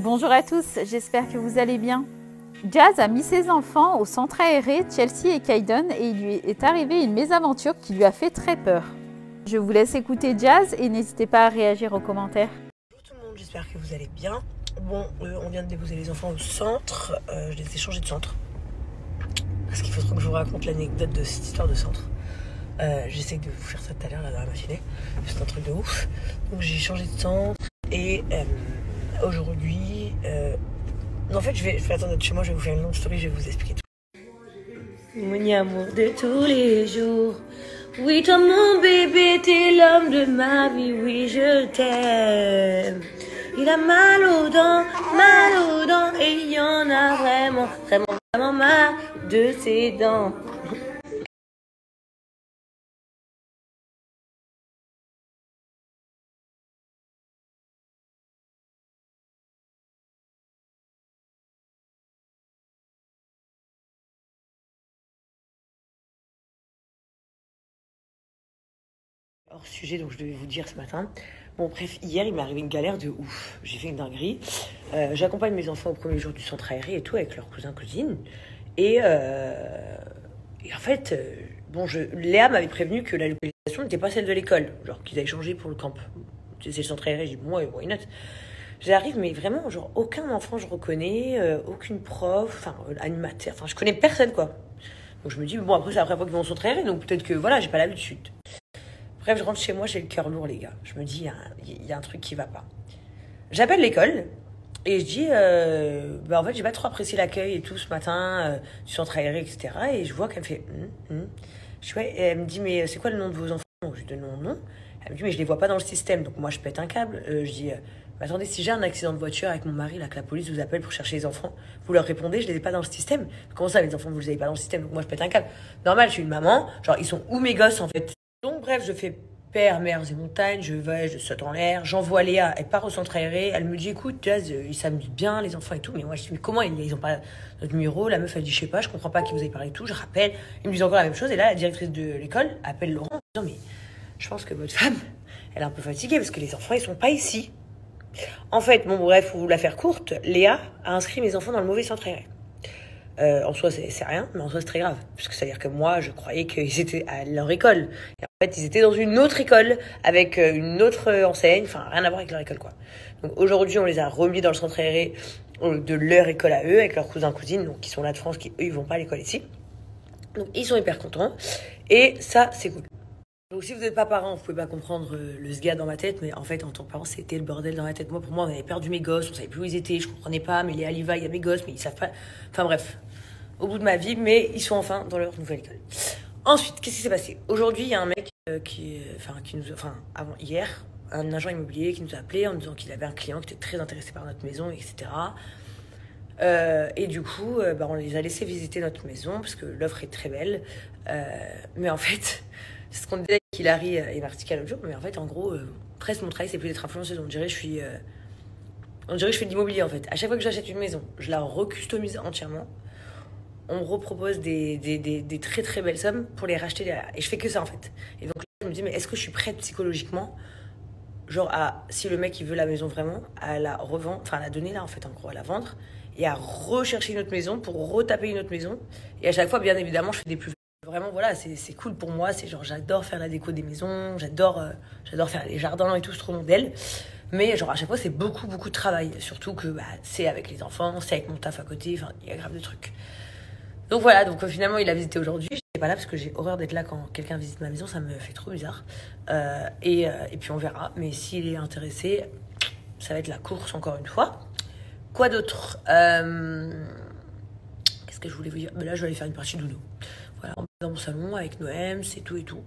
Bonjour à tous, j'espère que vous allez bien. Jazz a mis ses enfants au centre aéré Chelsea et Caïdon et il lui est arrivé une mésaventure qui lui a fait très peur. Je vous laisse écouter Jazz et n'hésitez pas à réagir aux commentaires. Bonjour tout le monde, j'espère que vous allez bien. Bon, on vient de déposer les enfants au centre, je les ai changés de centre. Parce qu'il faut trop que je vous raconte l'anecdote de cette histoire de centre. J'essaie de vous faire ça tout à l'heure, là, dans la matinée. C'est un truc de ouf. Donc j'ai changé de centre et aujourd'hui... en fait, je vais attendre d'être chez moi, je vais vous faire une longue story, je vais vous expliquer tout. Mon amour de tous les jours. Oui, toi mon bébé, t'es l'homme de ma vie, oui, je t'aime. Il a mal aux dents, et il y en a vraiment marre de ses dents. Hors sujet, donc je devais vous dire ce matin. Bon, bref, hier, il m'est arrivé une galère de ouf. J'ai fait une dinguerie. J'accompagne mes enfants au premier jour du centre aéré et tout, avec leurs cousins, cousines. Et en fait, Léa m'avait prévenu que la localisation n'était pas celle de l'école. Genre qu'ils avaient changé pour le camp. C'est le centre aéré. Je dis, bon, ouais, why not? J'arrive, mais vraiment, genre, aucun enfant je reconnais, aucune prof, enfin, animateur, enfin, je connais personne, quoi. Donc je me dis, bon, après, c'est la première fois qu'ils vont au centre aéré, donc peut-être que, voilà, j'ai pas l'habitude. Bref, je rentre chez moi, j'ai le cœur lourd, les gars. Je me dis, il y a un truc qui va pas. J'appelle l'école et je dis, en fait, j'ai pas trop apprécié l'accueil et tout ce matin, du centre aéré, etc. Et je vois qu'elle me fait, Je dis, ouais, et elle me dit, mais c'est quoi le nom de vos enfants? Donc, je lui donne mon nom. Elle me dit, mais je les vois pas dans le système. Donc moi, je pète un câble. Je dis, attendez, si j'ai un accident de voiture avec mon mari, là, que la police vous appelle pour chercher les enfants, vous leur répondez, je les ai pas dans le système. Comment ça, mes enfants, vous les avez pas dans le système? Donc moi, je pète un câble. Normal, je suis une maman. Genre, ils sont où mes gosses, en fait? Donc bref, je fais père, mers et montagnes, je saute en l'air, j'envoie Léa, elle part au centre aéré, elle me dit écoute Jazz, ils s'amusent bien les enfants et tout, mais moi je dis mais comment ils ont pas notre numéro? La meuf elle dit je sais pas, je comprends pas à qui vous avez parlé et tout, je rappelle, ils me disent encore la même chose et là la directrice de l'école appelle Laurent en disant mais je pense que votre femme elle est un peu fatiguée parce que les enfants ils sont pas ici. En fait, bon bref, pour vous la faire courte, Léa a inscrit mes enfants dans le mauvais centre aéré. En soi, c'est rien, mais en soi, c'est très grave. Parce que c'est-à-dire que moi, je croyais qu'ils étaient à leur école. Et en fait, ils étaient dans une autre école, avec une autre enseigne, enfin, rien à voir avec leur école, quoi. Donc aujourd'hui, on les a remis dans le centre aéré de leur école à eux, avec leurs cousins, cousines, donc qui sont là de France, qui, eux, ils vont pas à l'école ici. Donc, ils sont hyper contents. Et ça, c'est cool. Donc si vous n'êtes pas parent, vous pouvez pas comprendre le sgade dans ma tête, mais en fait en tant que parent c'était le bordel dans ma tête. Moi pour moi on avait perdu mes gosses, on savait plus où ils étaient, je comprenais pas, mais Léa Liva il y a mes gosses, mais ils savent pas. Enfin bref, au bout de ma vie, mais ils sont enfin dans leur nouvelle école. Ensuite, qu'est-ce qui s'est passé? Aujourd'hui il y a un mec avant hier, un agent immobilier qui nous a appelé en nous disant qu'il avait un client qui était très intéressé par notre maison, etc. Et du coup, on les a laissés visiter notre maison parce que l'offre est très belle, mais en fait. C'est ce qu'on disait avec Hilary et Martika l'autre jour, mais en fait, en gros, presque mon travail, c'est plus d'être influenceuse. On dirait que je fais de l'immobilier, en fait. À chaque fois que j'achète une maison, je la recustomise entièrement. On me repropose des très très belles sommes pour les racheter derrière. Et je fais que ça, en fait. Et donc là, je me dis, mais est-ce que je suis prête psychologiquement, genre, si le mec, il veut la maison vraiment, à la revendre, enfin, à la donner là, en fait, en gros, à la vendre, et à rechercher une autre maison pour retaper une autre maison. Et à chaque fois, bien évidemment, je fais des plus. Vraiment, voilà, c'est cool pour moi. C'est genre, j'adore faire la déco des maisons, j'adore faire les jardins et tout, c'est trop mon modèle. Mais genre, à chaque fois, c'est beaucoup, beaucoup de travail. Surtout que c'est avec les enfants, c'est avec mon taf à côté, enfin, il y a grave de trucs. Donc voilà, donc finalement, il a visité aujourd'hui. Je n'étais pas là parce que j'ai horreur d'être là quand quelqu'un visite ma maison, ça me fait trop bizarre. Et puis on verra. Mais s'il est intéressé, ça va être la course encore une fois. Quoi d'autre? Qu'est-ce que je voulais vous dire? Là, je vais aller faire une partie de dodo. Voilà, dans mon salon avec Noël, c'est tout et tout.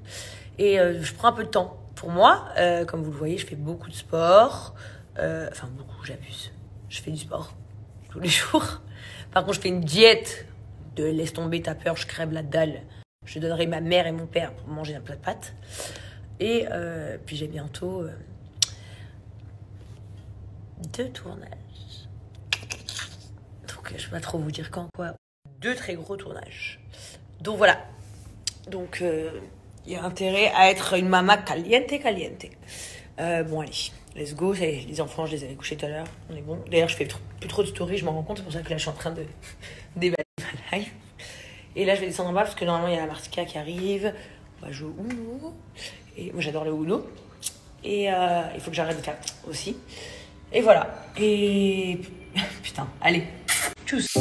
Et je prends un peu de temps pour moi. Comme vous le voyez, je fais beaucoup de sport. Enfin, beaucoup, j'abuse. Je fais du sport tous les jours. Par contre, je fais une diète de laisse tomber ta peur, je crève la dalle. Je donnerai ma mère et mon père pour manger un plat de pâtes. Et puis j'ai bientôt 2 tournages. Donc je ne vais pas trop vous dire quand, quoi. 2 très gros tournages. Donc voilà. Donc il y a intérêt à être une mama caliente. Bon allez, let's go. Ça y est, les enfants, je les avais couchés tout à l'heure. On est bon. D'ailleurs, je fais plus trop de stories, je m'en rends compte. C'est pour ça que là, je suis en train de déballer ma live. Et là, je vais descendre en bas parce que normalement, il y a la Martika qui arrive. On va jouer au Uno. Et moi, j'adore le Uno. Et il faut que j'arrête de faire aussi. Et voilà. Et putain, allez. Tchuss.